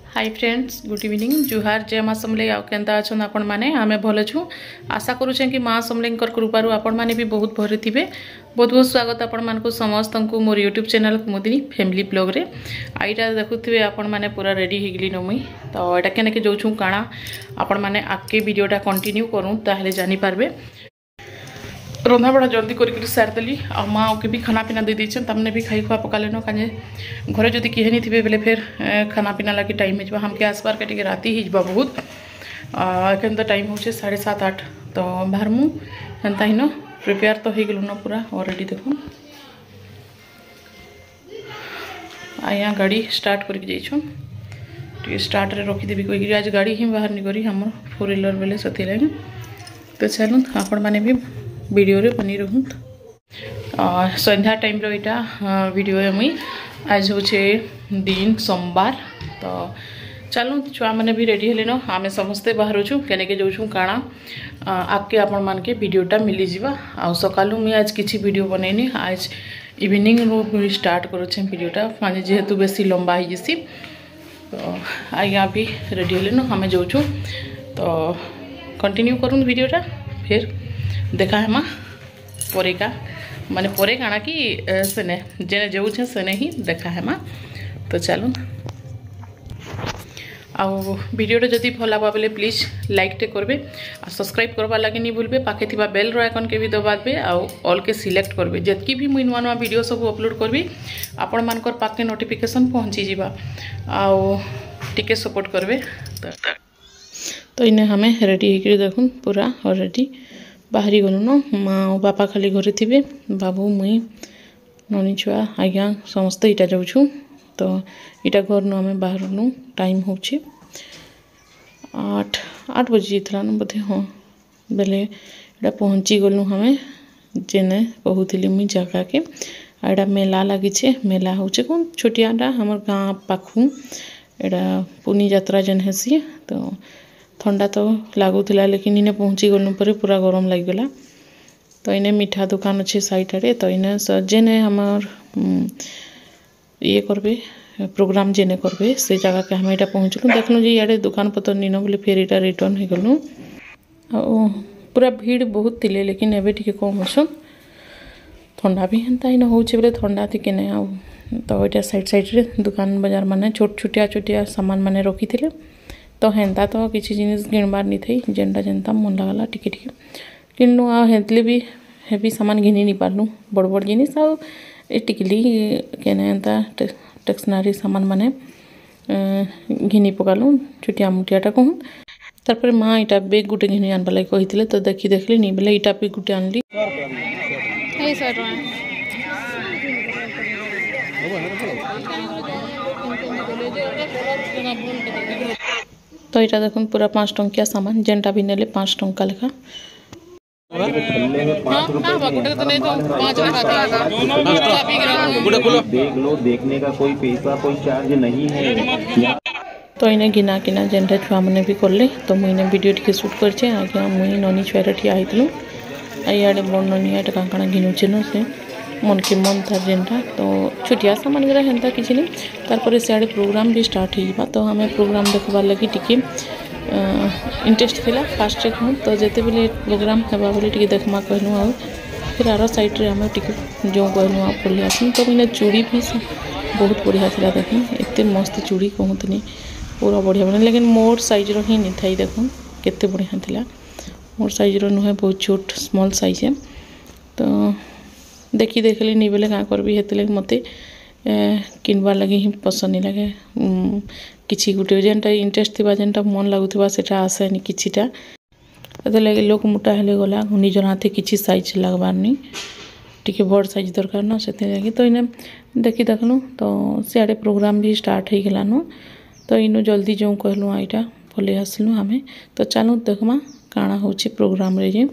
हाय friends, good evening. जुहार। जय माँ समलेई। आउ केंता अछन आपण माने? आमे भल छु। आशा करूछे कि माँ समलेईंकर कृपारू आपण माने भी बहुत भरे थिबे। बहुत बहुत स्वागत आपण मानकु समस्त को मोर यूट्यूब चैनल कुमुदिनी फैमिली ब्लॉग रे। आईटा देखुथिबे आपण माने पूरा रेडी हिगली न मुई तो एटा केने के जोछु काना आपण माने आके वीडियोटा कंटिन्यू करू ताहले जानि पारबे। रंधा बड़ा जल्दी करके सारदेली आ माँ के भी खाना पीना दे दीछन तमने भी खाई खुआ पकालेन काजे घरे जदि किहे नहीं थे बेले फिर खाना पीना लगे टाइम हो हमके आसपार के टिके राति ही बहुत एखन तो टाइम हो 7:30-8 तो बाहर मु हेन्ता ही न प्रिपेयर तो हो गलु न पूरा ऑलरेडी। देखो आया गाड़ी स्टार्ट करके जाइछन टे स्टार्ट रे रखीदेवी कही आज गाड़ी ही बाहर नहीं करी हमर 4 व्हीलर बेले सती लगे। तो चलूँ आपण मैंने भी वीडियो रे बनी रहूँ। संध्या टाइम रो इटा वीडियो मुई आज हूँ दिन सोमवार। तो चलूँ छुआ मैंने भी रेडी हेले न आमे समस्ते बाहर छू केने के जाऊँ काଣା आके आपण मान के वीडियोटा मिली जीवा। आ सकालू मुई आज किसी वीडियो बनैनी आज इवनिंग रू स्टार्ट करुछे वीडियोटा माने जेहेतु बेसी लंबा ही जसी। तो आज्ञा भी रेडी हेले न हमें जाऊँ तो कंटिन्यू करूँ वीडियोटा फिर देखा है माँ परे का माने परे काना कि सेने जेने जाऊँ सेने ही देखा है माँ। तो चलूँ आउ वीडियोटा जदि भल लगा बेले प्लीज लाइक टे करबे आ सब्सक्राइब करबा लगे नहीं भूलबे। पाखे थिबा बेल रो आइकन के भी दबाबे आउ ऑल के सिलेक्ट करबे जतकी भी मुई नुआ नुआ वीडियो सब अपलोड करबी आपण मानकर पाखे नोटिफिकेशन पहुँची जीवा आउ टिके सपोर्ट करबे। तो इने हमें रेडी होकर देखूँ पूरा ऑलरेडी बाहरी गलु न माँ और बापा खाली घरे थे बाबू मुई ननी छुआ आज्ञा समस्ते इटा जाऊँ। तो इटा घर नु आम बाहर नु टाइम हो 8 बजे न बोधे हाँ बेले इटा पहुँची गलु हमें जेने कहूली मुई जगह के आड़ा मेला लगी मेला हूँ कौन छोटियाटा हमर गाँ पाखु एटा पुनी यात्रा जेन हेसी। तो ठंडा तो लगुला लेकिन इने पहुँची गलु पर पूरा गरम लगला। तो इने मीठा दुकान अच्छे साइड रे तो इने जेने हमार ये करबे प्रोग्राम जेने करबे से जगह के हमें पहुँचलु देखलु जे इे दुकान पतर नीन बोले फिर इटा रिटर्न हो गलु। पूरा भीड़ बहुत थिले लेकिन एबे टिके कम असन ठंडा भी हेन्ता ही न होचे बोले ठंडा थी के नहीं आउ। तो इटा साइड साइड रे दुकान बाजार माने छोटिया सामान माने रखी थिले। तो हेन्ता तो किसी जिनिस किणबार नहीं थी जेनटा जेनता मन लगला टिके टिके किनु आ हेतले भी हेवी सामान घिनी नहीं पारलु बड़ बड़ जिनिस आ टिकली केने एंता टेक्सनारी सामान माने घिनी पकालु छुटिया मुटियाटा कहूँ। तारपर माँ इटा बेग गुटे घिनी आनबा लगे कही तो देखली नहीं बोले इटा भी गुटे आनली। तो इटा देखो पूरा 5 टंकिया सामान जेनटा भी नेले 5 टंका लेखा। देख लो देखने का कोई पैसा कोई चार्ज नहीं है। तो इन्हें गिना किना जेनटा छुआ मैंने भी कर ले तो मुझे वीडियो टी शूट कर आज्ञा मुई ननी छुआ ठिया होलु इे बड़ ननी एट काण घिनुचे न से मन के मन था जेनटा। तो छुटिया सामान गुरा हेन्ता किसी नहीं तारपर सियाड़े प्रोग्राम भी स्टार्ट हो तो हमें प्रोग्राम देखबार लगी टिके इंटरेस्ट थिला फास्ट रे कहूँ। तो जिते बेले प्रोग्राम हेबा बोले टिके देखमा कहलु आ फिर आर साइड रे हमें टिके जो कहलु आ पढ़ी आसू। तो मैंने चूड़ी भी बहुत बढ़िया थिला देख एत मस्त चूड़ी कहूँनी पूरा बढ़िया बने लेकिन मोर साइज रो ही नहीं था देखो केते बढ़िया थिला मोर साइज रो नुहे बहुत छोट स्मॉल साइज है। तो देखी देखली नहीं बेले क्या करबी हेते लगे मते किनबार लगे ही पसंद नहीं लगे किसी गुटे जेनटा इंटरेस्ट थी जेनटा मन लगुवा सेटा आसेनी किछिटा एते लगे लोक मोटा हेले गला निजर हाथे किसी साइज लगबार नहीं टिके बड़ साइज दरकार ना से लगे। तो इने देखी देखलु तो सियाड़े प्रोग्राम भी स्टार्ट हो गलान तो इनु जल्दी जो कहलु आईटा पलि आसलु हमें। तो चलू देखमा काଣା होची प्रोग्राम रे जे।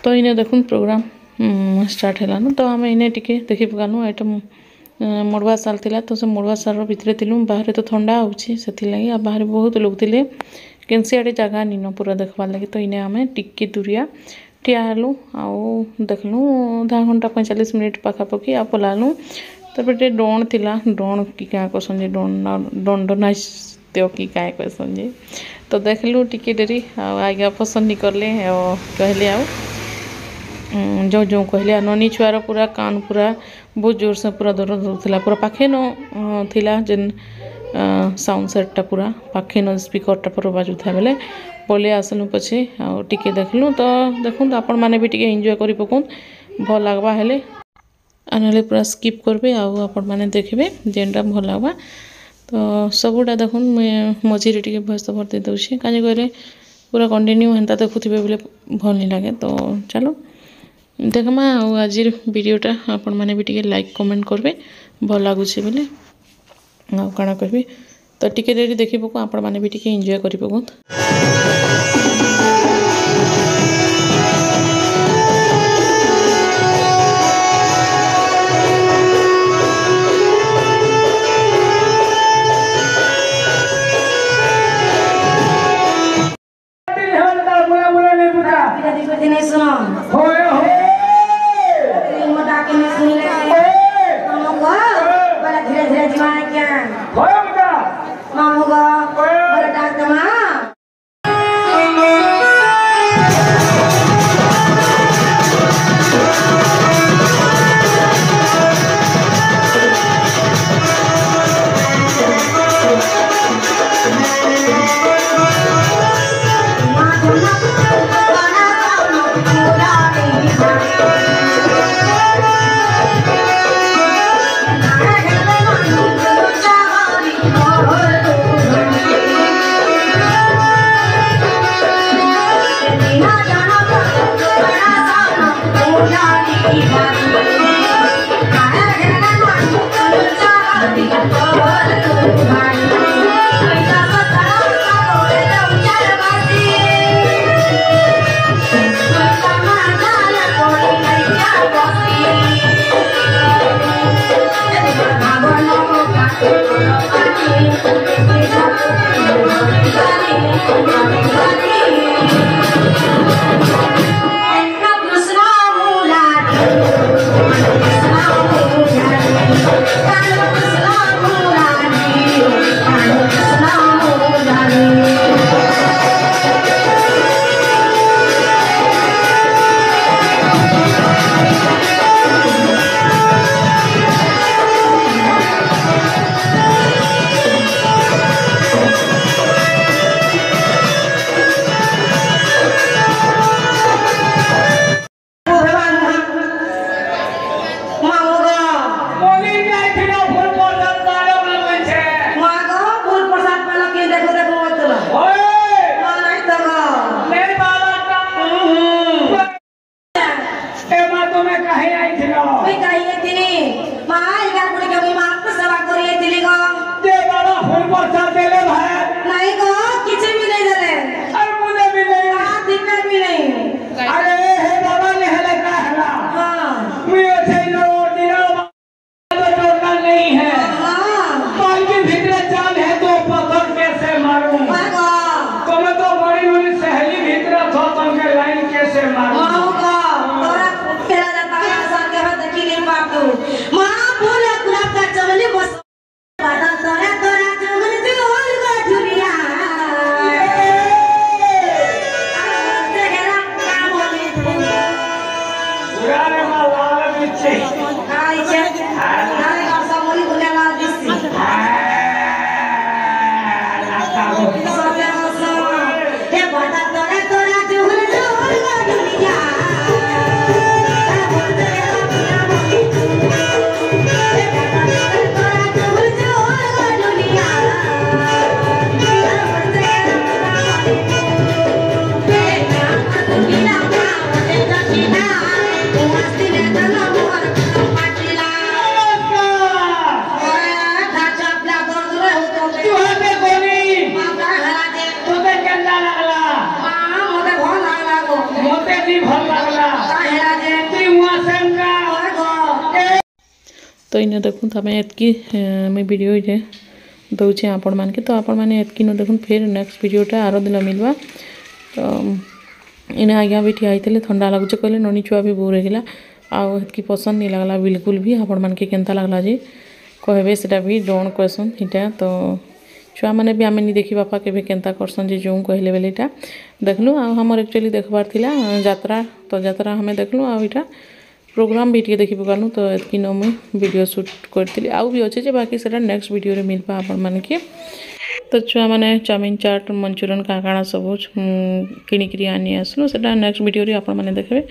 तो इने देखुन प्रोग्राम स्टार्ट है तो आम इने टिके देखी पकालु एटा मड़ुआ साल थिला तो से मड़ुआ साल भितर थिलु बाहर तो ठंडा होची सेथि लगी आ बाहर बहुत लोग थिले केनसी आड़े जगह नीन पूरा देखबार लगी तो इने आमे टिके दूरिया ठिया हेलु आउ देखलु आधा घंटा 45 मिनिट पाखापाखि आ पलालु तापर डोन थिला डोन की क्या कहसन जे डोन त्यो की क्या कहसन जे तो देखलु टिके डेरी आज्ञा पसंद नहीं करले कहले आउ जो जो कहले ननी छुआर पूरा कान पूरा बहुत जोर से पूरा दर्द होता पूरा पाखे न थिला जेन साउंड सेटटा पूरा पाखे न स्पीकरटा पूरा बाजुथा बेले बोले आसलु पछे आ टिके देखलु तो देखुन आपण माने भी टिके एंजॉय करी पकुन भल लागबा हेले आनले पूरा स्किप करबे आ आपण माने देखबे जेनटा भल लागबा तो सबुटा देखुन मझिरे टिके भॉइस ओवर दे दउछि काजे कहले पूरा कंटिन्यू हेंता देखुथिबे बोले भल नहीं लागे तो चलो देखमा आज वीडियोटा आपण माने भी टिके लाइक कमेंट करबे भल लागुछि बोले आ काना कहबे तो टिके देरी देखि पको आपण माने भी टिके एंजॉय करि पको तो इने देखूँ तमें एतकी मुई वीडियो ये दौचे आपण मानके तो आपण मैंने एतकी न देखूँ फिर नेक्स्ट वीडियोटा आरो दिन मिलवा तो इने आज्ञा भी ठिया होते थंडा लगुचे कहले ननी छुआ भी बोर होगा आतकी पसंद नहीं लगला बिल्कुल भी आपण मानके केनता लगला जे कहबे सेटा भी डोन कहसन इटा तो छुआ मैंने भी आम नहीं देखी बापा के केनता करसन जे जो कहले बेले इटा देखलु हमर एक्चुअली देखबार थिला यात्रा तो यात्रा हमें देखलु इटा प्रोग्राम भी टे देखी पकालु तो एतकी न मुई वीडियो शूट करती आउ भी अच्छे बाकी सेटा नेक्स्ट वीडियो रे मिलपा आपण मानके तो छुआ मैंने चाउमिन चाट मंचूरियन काकाणा सब किणिकी आनी आसलु सेटा नेक्स्ट वीडियो रे आपण माने देखबे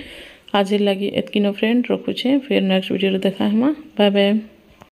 आज लगी एतकी न फ्रेंड रखुछे फिर नेक्स्ट वीडियो रे देखा हमा बाय बाय।